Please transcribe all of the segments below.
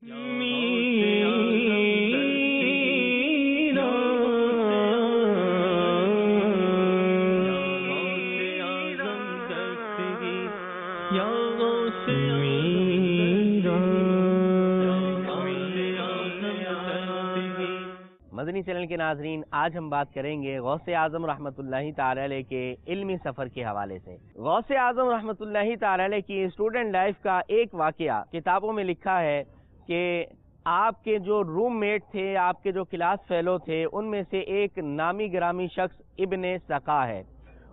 مدنی channel کے ناظرین، آج ہم بات کریں گے غوث اعظم رحمۃ اللہ تعالی علیہ کے علمی سفر کے حوالے سے۔ غوث اعظم رحمۃ اللہ تعالی علیہ کی اسٹوڈنٹ لائف کا ایک واقعہ کتابوں میں لکھا ہے کہ آپ کے جو روم میٹ تھے، آپ کے جو کلاس فیلو تھے، ان میں سے ایک نامی گرامی شخص ابن سقا ہے،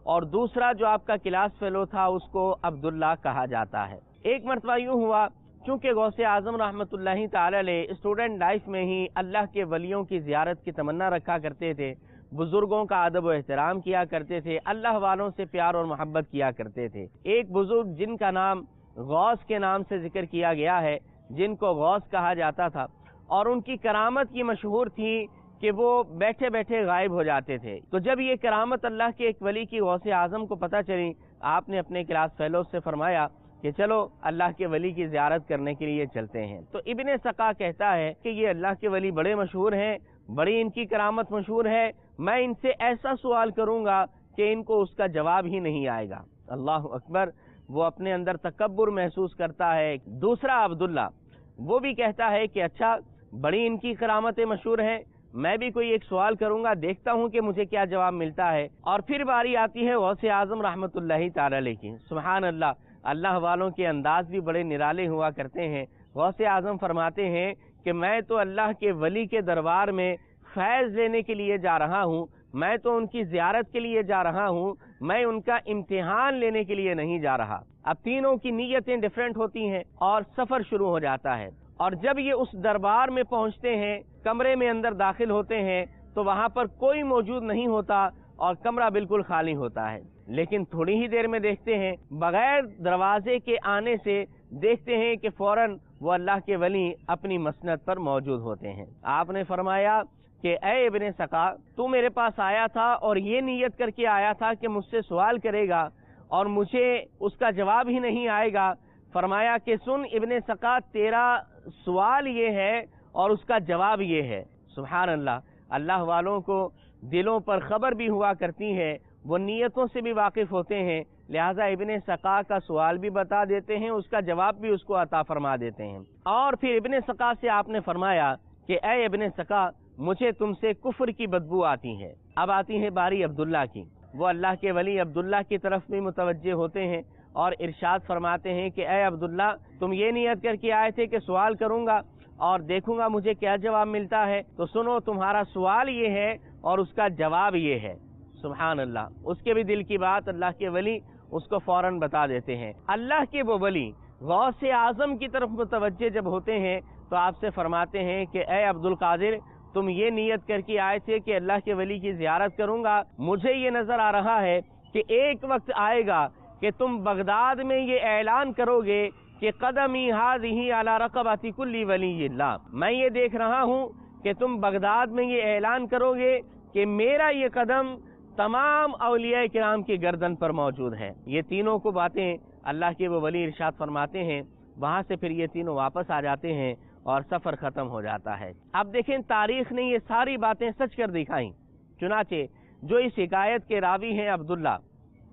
اور دوسرا جو آپ کا کلاس فیلو تھا اس کو عبداللہ کہا جاتا ہے۔ ایک مرتبہ یوں ہوا، چونکہ غوث اعظم رحمۃ اللہ تعالی علیہ اسٹوڈنٹ لائف میں ہی اللہ کے ولیوں کی زیارت کی تمنا رکھا کرتے تھے، بزرگوں کا ادب و احترام کیا کرتے تھے، اللہ والوں سے پیار اور محبت کیا کرتے تھے۔ ایک بزرگ جن کا نام غوث کے نام سے ذکر کیا گیا ہے، جن کو غوث کہا جاتا تھا، اور ان کی کرامت یہ مشہور تھی کہ وہ بیٹھے بیٹھے غائب ہو جاتے تھے۔ تو جب یہ کرامت اللہ کے ایک ولی کی غوث اعظم کو پتہ چلی، آپ نے اپنے کلاس فیلو سے فرمایا کہ چلو اللہ کے ولی کی زیارت کرنے کے لیے چلتے ہیں۔ تو ابن سقا کہتا ہے کہ یہ اللہ کے ولی بڑے مشہور ہیں، بڑی ان کی کرامت مشہور ہے، میں ان سے ایسا سوال کروں گا کہ ان کو اس کا جواب ہی نہیں آئے گا۔ اللہ اکبر! وہ اپنے اندر تکبر محسوس کرتا ہے۔ دوسرا عبداللہ، وہ بھی کہتا ہے کہ اچھا، بڑی ان کی کرامتیں مشہور ہیں، میں بھی کوئی ایک سوال کروں گا، دیکھتا ہوں کہ مجھے کیا جواب ملتا ہے۔ اور پھر باری آتی ہے غوث اعظم رحمۃ اللہ تعالی علیہ کی۔ سبحان اللہ! اللہ والوں کے انداز بھی بڑے نرالے ہوا کرتے ہیں۔ غوث اعظم فرماتے ہیں کہ میں تو اللہ کے ولی کے دربار میں فیض لینے کے لیے جا رہا ہوں، میں تو ان کی زیارت کے لیے جا رہا ہوں، میں ان کا امتحان لینے کے لیے نہیں جا رہا۔ اب تینوں کی نیتیں ڈیفرنٹ ہوتی ہیں اور سفر شروع ہو جاتا ہے، اور جب یہ اس دربار میں پہنچتے ہیں، کمرے میں اندر داخل ہوتے ہیں تو وہاں پر کوئی موجود نہیں ہوتا اور کمرہ بالکل خالی ہوتا ہے۔ لیکن تھوڑی ہی دیر میں دیکھتے ہیں، بغیر دروازے کے آنے سے دیکھتے ہیں کہ فوراً وہ اللہ کے ولی اپنی مسند پر موجود ہوتے ہیں۔ آپ نے فرمایا کہ اے ابن سقا، تو میرے پاس آیا تھا اور یہ نیت کر کے آیا تھا کہ مجھ سے سوال کرے گا اور مجھے اس کا جواب ہی نہیں آئے گا۔ فرمایا کہ سن ابن سقا، تیرا سوال یہ ہے اور اس کا جواب یہ ہے۔ سبحان اللہ! اللہ والوں کو دلوں پر خبر بھی ہوا کرتی ہے، وہ نیتوں سے بھی واقف ہوتے ہیں، لہذا ابن سقا کا سوال بھی بتا دیتے ہیں، اس کا جواب بھی اس کو عطا فرما دیتے ہیں۔ اور پھر ابن سقا سے آپ نے فرمایا کہ اے ابن سقا، مجھے تم سے کفر کی بدبو آتی ہے۔ اب آتی ہے باری عبداللہ کی۔ وہ اللہ کے ولی عبداللہ کی طرف بھی متوجہ ہوتے ہیں اور ارشاد فرماتے ہیں کہ اے عبداللہ، تم یہ نیت کر کے آئے تھے کہ سوال کروں گا اور دیکھوں گا مجھے کیا جواب ملتا ہے، تو سنو، تمہارا سوال یہ ہے اور اس کا جواب یہ ہے۔ سبحان اللہ! اس کے بھی دل کی بات اللہ کے ولی اس کو فوراً بتا دیتے ہیں۔ اللہ کے وہ ولی غوث اعظم کی طرف متوجہ جب ہوتے ہیں تو آپ سے فرماتے ہیں کہ اے عبد القادر، تم یہ نیت کر کے آئے تھے کہ اللہ کے ولی کی زیارت کروں گا، مجھے یہ نظر آ رہا ہے کہ ایک وقت آئے گا کہ تم بغداد میں یہ اعلان کرو گے کہ قدمی ہذہ علی رقبۃ کل ولی اللہ۔ میں یہ دیکھ رہا ہوں کہ تم بغداد میں یہ اعلان کرو گے کہ میرا یہ قدم تمام اولیاء کرام کی گردن پر موجود ہے۔ یہ تینوں کو باتیں اللہ کے وہ ولی ارشاد فرماتے ہیں۔ وہاں سے پھر یہ تینوں واپس آ جاتے ہیں اور سفر ختم ہو جاتا ہے۔ اب دیکھیں، تاریخ نے یہ ساری باتیں سچ کر دکھائیں۔ چنانچہ جو اس حکایت کے راوی ہیں عبداللہ،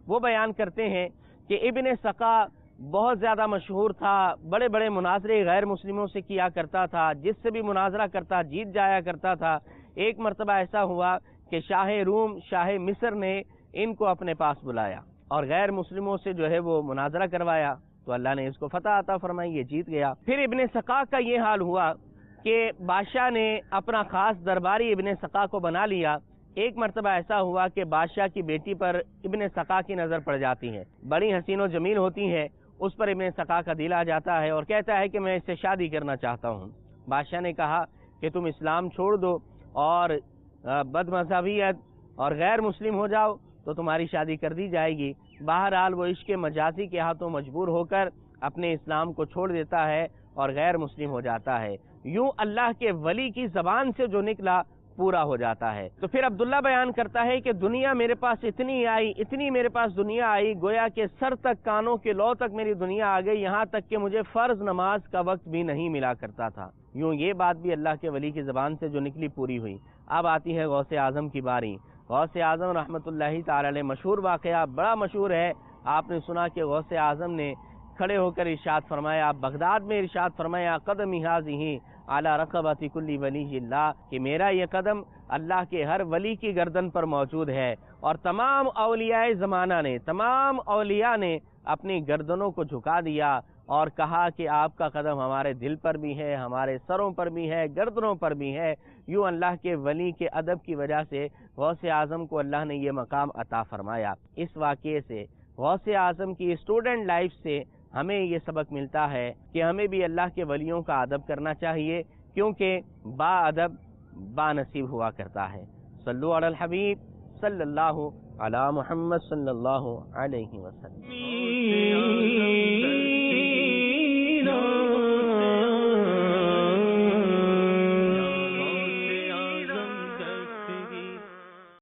وہ بیان کرتے ہیں کہ ابن سقا بہت زیادہ مشہور تھا، بڑے بڑے مناظرے غیر مسلموں سے کیا کرتا تھا، جس سے بھی مناظرہ کرتا جیت جایا کرتا تھا۔ ایک مرتبہ ایسا ہوا کہ شاہ روم، شاہ مصر نے ان کو اپنے پاس بلایا اور غیر مسلموں سے جو ہے وہ مناظرہ کروایا، تو اللہ نے اس کو فتح عطا فرمائی، یہ جیت گیا۔ پھر ابن سقا کا یہ حال ہوا کہ بادشاہ نے اپنا خاص درباری ابن سقا کو بنا لیا۔ ایک مرتبہ ایسا ہوا کہ بادشاہ کی بیٹی پر ابن سقا کی نظر پڑ جاتی ہے، بڑی حسین و جمیل ہوتی ہے، اس پر ابن سقا کا دل آ جاتا ہے اور کہتا ہے کہ میں اس سے شادی کرنا چاہتا ہوں۔ بادشاہ نے کہا کہ تم اسلام چھوڑ دو اور بد مذہبیت اور غیر مسلم ہو جاؤ تو تمہاری شادی کر دی جائے گی۔ بہرحال وہ عشق مجازی کے ہاتھوں مجبور ہو کر اپنے اسلام کو چھوڑ دیتا ہے اور غیر مسلم ہو جاتا ہے۔ یوں اللہ کے ولی کی زبان سے جو نکلا پورا ہو جاتا ہے۔ تو پھر عبداللہ بیان کرتا ہے کہ دنیا میرے پاس اتنی میرے پاس دنیا آئی، گویا کہ سر تک کانوں کے لو تک میری دنیا آ گئی، یہاں تک کہ مجھے فرض نماز کا وقت بھی نہیں ملا کرتا تھا۔ یوں یہ بات بھی اللہ کے ولی کی زبان سے جو نکلی پوری ہوئی۔ اب آتی ہے غوث اعظم کی باری۔ غوث اعظم رحمۃ اللہ تعالی علیہ، مشہور واقعہ، بڑا مشہور ہے۔ آپ نے سنا کہ غوث اعظم نے کھڑے ہو کر ارشاد فرمایا، بغداد میں ارشاد فرمایا، قدمی ھذہ علی رقبۃ کل ولی اللہ، کہ میرا یہ قدم اللہ کے ہر ولی کی گردن پر موجود ہے۔ اور تمام اولیاء زمانہ نے، تمام اولیاء نے اپنی گردنوں کو جھکا دیا اور کہا کہ آپ کا قدم ہمارے دل پر بھی ہے، ہمارے سروں پر بھی ہے، گردنوں پر بھی ہے۔ یوں اللہ کے ولی کے ادب کی وجہ سے غوث اعظم کو اللہ نے یہ مقام عطا فرمایا۔ اس واقعے سے، غوث اعظم کی اسٹوڈنٹ لائف سے ہمیں یہ سبق ملتا ہے کہ ہمیں بھی اللہ کے ولیوں کا ادب کرنا چاہیے، کیونکہ با ادب با نصیب ہوا کرتا ہے۔ صلو علی الحبیب صلی اللہ علی محمد صلی اللہ علیہ وسلم۔